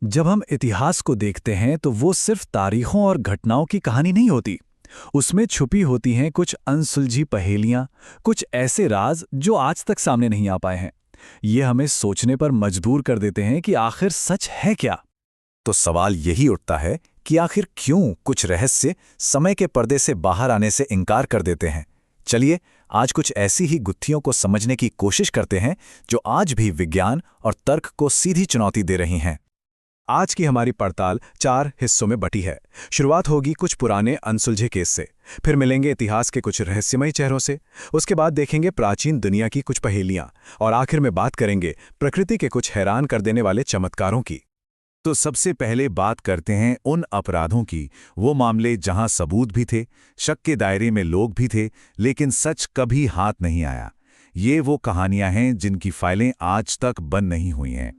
जब हम इतिहास को देखते हैं तो वो सिर्फ तारीखों और घटनाओं की कहानी नहीं होती। उसमें छुपी होती हैं कुछ अनसुलझी पहेलियां, कुछ ऐसे राज जो आज तक सामने नहीं आ पाए हैं। ये हमें सोचने पर मजबूर कर देते हैं कि आखिर सच है क्या। तो सवाल यही उठता है कि आखिर क्यों कुछ रहस्य समय के पर्दे से बाहर आने से इनकार कर देते हैं। चलिए आज कुछ ऐसी ही गुत्थियों को समझने की कोशिश करते हैं जो आज भी विज्ञान और तर्क को सीधी चुनौती दे रही हैं। आज की हमारी पड़ताल 4 हिस्सों में बटी है। शुरुआत होगी कुछ पुराने अनसुलझे केस से, फिर मिलेंगे इतिहास के कुछ रहस्यमयी चेहरों से, उसके बाद देखेंगे प्राचीन दुनिया की कुछ पहेलियां, और आखिर में बात करेंगे प्रकृति के कुछ हैरान कर देने वाले चमत्कारों की। तो सबसे पहले बात करते हैं उन अपराधों की, वो मामले जहां सबूत भी थे, शक के दायरे में लोग भी थे, लेकिन सच कभी हाथ नहीं आया। ये वो कहानियां हैं जिनकी फाइलें आज तक बंद नहीं हुई हैं।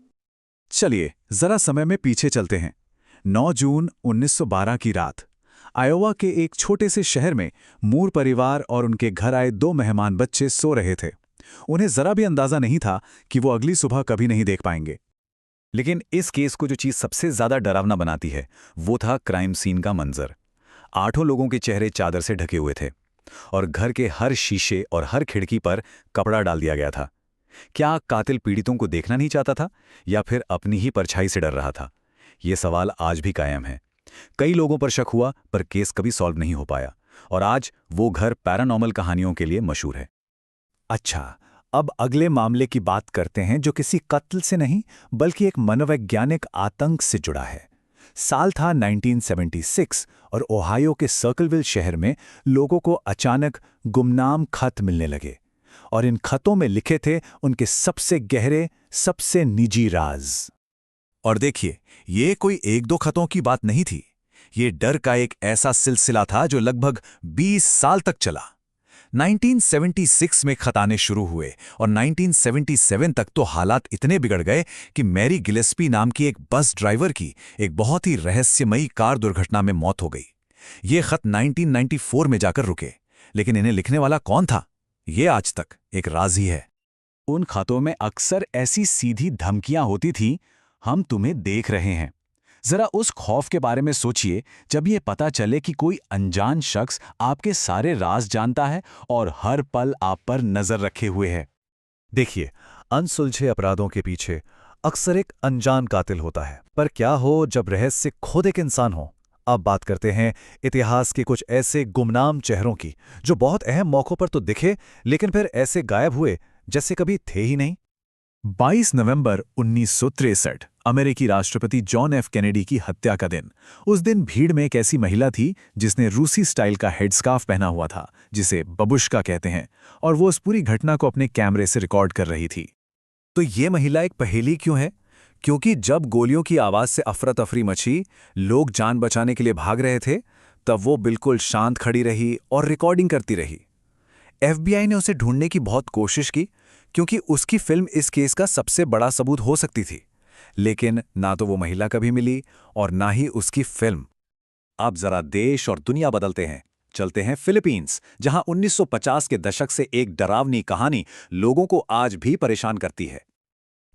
चलिए जरा समय में पीछे चलते हैं। 9 जून 1912 की रात आयोवा के एक छोटे से शहर में मूर परिवार और उनके घर आए 2 मेहमान बच्चे सो रहे थे। उन्हें जरा भी अंदाजा नहीं था कि वो अगली सुबह कभी नहीं देख पाएंगे। लेकिन इस केस को जो चीज सबसे ज्यादा डरावना बनाती है वो था क्राइम सीन का मंजर। 8 लोगों के चेहरे चादर से ढके हुए थे और घर के हर शीशे और हर खिड़की पर कपड़ा डाल दिया गया था। क्या कातिल पीड़ितों को देखना नहीं चाहता था या फिर अपनी ही परछाई से डर रहा था? ये सवाल आज भी कायम है। कई लोगों पर शक हुआ पर केस कभी सॉल्व नहीं हो पाया और आज वो घर पैरानॉर्मल कहानियों के लिए मशहूर है। अच्छा, अब अगले मामले की बात करते हैं जो किसी कत्ल से नहीं बल्कि एक मनोवैज्ञानिक आतंक से जुड़ा है। साल था 1976 और ओहायो के सर्कलविल शहर में लोगों को अचानक गुमनाम खत मिलने लगे, और इन खतों में लिखे थे उनके सबसे गहरे, सबसे निजी राज। और देखिए, ये कोई 1-2 खतों की बात नहीं थी। ये डर का एक ऐसा सिलसिला था जो लगभग 20 साल तक चला। 1976 में खत आने शुरू हुए और 1977 तक तो हालात इतने बिगड़ गए कि मैरी गिलेस्पी नाम की एक बस ड्राइवर की एक बहुत ही रहस्यमयी कार दुर्घटना में मौत हो गई। ये खत 1994 में जाकर रुके, लेकिन इन्हें लिखने वाला कौन था ये आज तक एक राज ही है। उन खतों में अक्सर ऐसी सीधी धमकियां होती थीं, हम तुम्हें देख रहे हैं। जरा उस खौफ के बारे में सोचिए जब ये पता चले कि कोई अनजान शख्स आपके सारे राज जानता है और हर पल आप पर नजर रखे हुए है। देखिए, अनसुलझे अपराधों के पीछे अक्सर एक अनजान कातिल होता है, पर क्या हो जब रहस्य खुद एक इंसान हो। अब बात करते हैं इतिहास के कुछ ऐसे गुमनाम चेहरों की जो बहुत अहम मौकों पर तो दिखे लेकिन फिर ऐसे गायब हुए जैसे कभी थे ही नहीं। 22 नवंबर 1963 अमेरिकी राष्ट्रपति जॉन एफ कैनेडी की हत्या का दिन। उस दिन भीड़ में एक ऐसी महिला थी जिसने रूसी स्टाइल का हेडस्कार्फ पहना हुआ था, जिसे बबुश्का कहते हैं, और वो उस पूरी घटना को अपने कैमरे से रिकॉर्ड कर रही थी। तो ये महिला एक पहेली क्यों है? क्योंकि जब गोलियों की आवाज से अफरा तफरी मची, लोग जान बचाने के लिए भाग रहे थे, तब वो बिल्कुल शांत खड़ी रही और रिकॉर्डिंग करती रही। एफबीआई ने उसे ढूंढने की बहुत कोशिश की क्योंकि उसकी फिल्म इस केस का सबसे बड़ा सबूत हो सकती थी, लेकिन ना तो वो महिला कभी मिली और ना ही उसकी फिल्म। अब जरा देश और दुनिया बदलते हैं, चलते हैं फिलीपींस, जहां 1950 के दशक से एक डरावनी कहानी लोगों को आज भी परेशान करती है।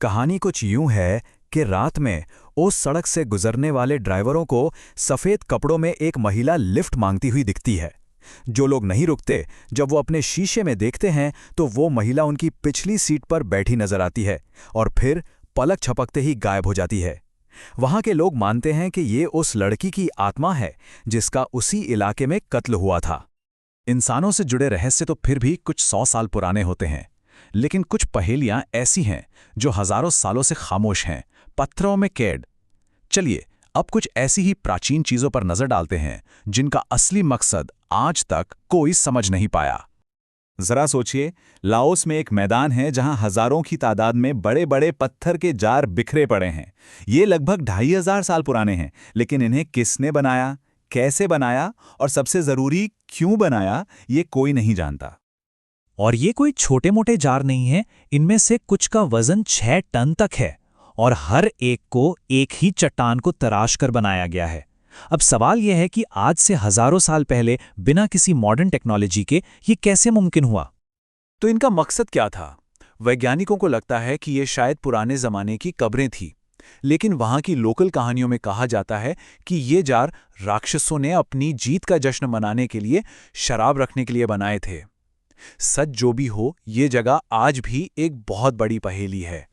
कहानी कुछ यूं है कि रात में उस सड़क से गुजरने वाले ड्राइवरों को सफेद कपड़ों में एक महिला लिफ्ट मांगती हुई दिखती है। जो लोग नहीं रुकते, जब वो अपने शीशे में देखते हैं तो वो महिला उनकी पिछली सीट पर बैठी नजर आती है और फिर पलक झपकते ही गायब हो जाती है। वहां के लोग मानते हैं कि ये उस लड़की की आत्मा है जिसका उसी इलाके में कत्ल हुआ था। इंसानों से जुड़े रहस्य तो फिर भी कुछ 100 साल पुराने होते हैं, लेकिन कुछ पहेलियां ऐसी हैं जो हजारों सालों से खामोश हैं, पत्थरों में कैद। चलिए अब कुछ ऐसी ही प्राचीन चीजों पर नजर डालते हैं जिनका असली मकसद आज तक कोई समझ नहीं पाया। जरा सोचिए, लाओस में एक मैदान है जहां हजारों की तादाद में बड़े बड़े पत्थर के जार बिखरे पड़े हैं। ये लगभग 2500 साल पुराने हैं, लेकिन इन्हें किसने बनाया, कैसे बनाया और सबसे जरूरी क्यों बनाया, ये कोई नहीं जानता। और ये कोई छोटे मोटे जार नहीं है, इनमें से कुछ का वजन 6 टन तक है और हर एक को एक ही चट्टान को तराश कर बनाया गया है। अब सवाल यह है कि आज से हजारों साल पहले बिना किसी मॉडर्न टेक्नोलॉजी के ये कैसे मुमकिन हुआ? तो इनका मकसद क्या था? वैज्ञानिकों को लगता है कि ये शायद पुराने जमाने की कब्रें थीं, लेकिन वहाँ की लोकल कहानियों में कहा जाता है कि ये जार राक्षसों ने अपनी जीत का जश्न मनाने के लिए शराब रखने के लिए बनाए थे। सच जो भी हो, ये जगह आज भी एक बहुत बड़ी पहेली है।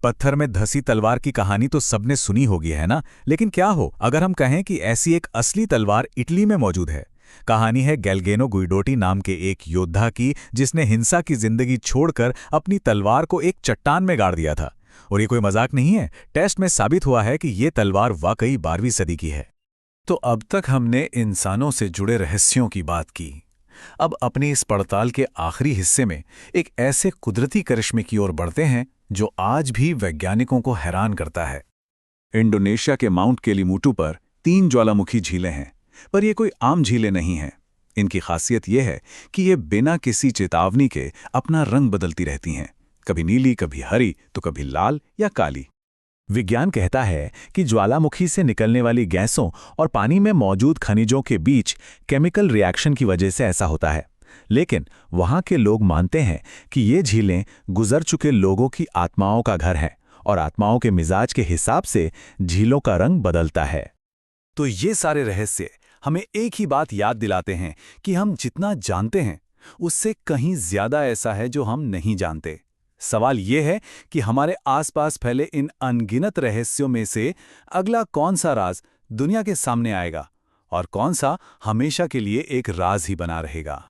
पत्थर में धसी तलवार की कहानी तो सबने सुनी होगी, है ना? लेकिन क्या हो अगर हम कहें कि ऐसी एक असली तलवार इटली में मौजूद है। कहानी है गैल्गेनो गुइडोटी नाम के एक योद्धा की, जिसने हिंसा की जिंदगी छोड़कर अपनी तलवार को एक चट्टान में गाड़ दिया था। और ये कोई मजाक नहीं है, टेस्ट में साबित हुआ है कि ये तलवार वाकई 12वीं सदी की है। तो अब तक हमने इंसानों से जुड़े रहस्यों की बात की। अब अपनी इस पड़ताल के आखिरी हिस्से में एक ऐसे कुदरती करिश्मे की ओर बढ़ते हैं जो आज भी वैज्ञानिकों को हैरान करता है। इंडोनेशिया के माउंट केलीमुटू पर 3 ज्वालामुखी झीलें हैं, पर ये कोई आम झीलें नहीं हैं। इनकी खासियत यह है कि ये बिना किसी चेतावनी के अपना रंग बदलती रहती हैं, कभी नीली, कभी हरी, तो कभी लाल या काली। विज्ञान कहता है कि ज्वालामुखी से निकलने वाली गैसों और पानी में मौजूद खनिजों के बीच केमिकल रिएक्शन की वजह से ऐसा होता है। लेकिन वहाँ के लोग मानते हैं कि ये झीलें गुजर चुके लोगों की आत्माओं का घर हैं और आत्माओं के मिजाज के हिसाब से झीलों का रंग बदलता है। तो ये सारे रहस्य हमें एक ही बात याद दिलाते हैं कि हम जितना जानते हैं उससे कहीं ज्यादा ऐसा है जो हम नहीं जानते। सवाल ये है कि हमारे आसपास फैले इन अनगिनत रहस्यों में से अगला कौन सा राज दुनिया के सामने आएगा और कौन सा हमेशा के लिए एक राज ही बना रहेगा।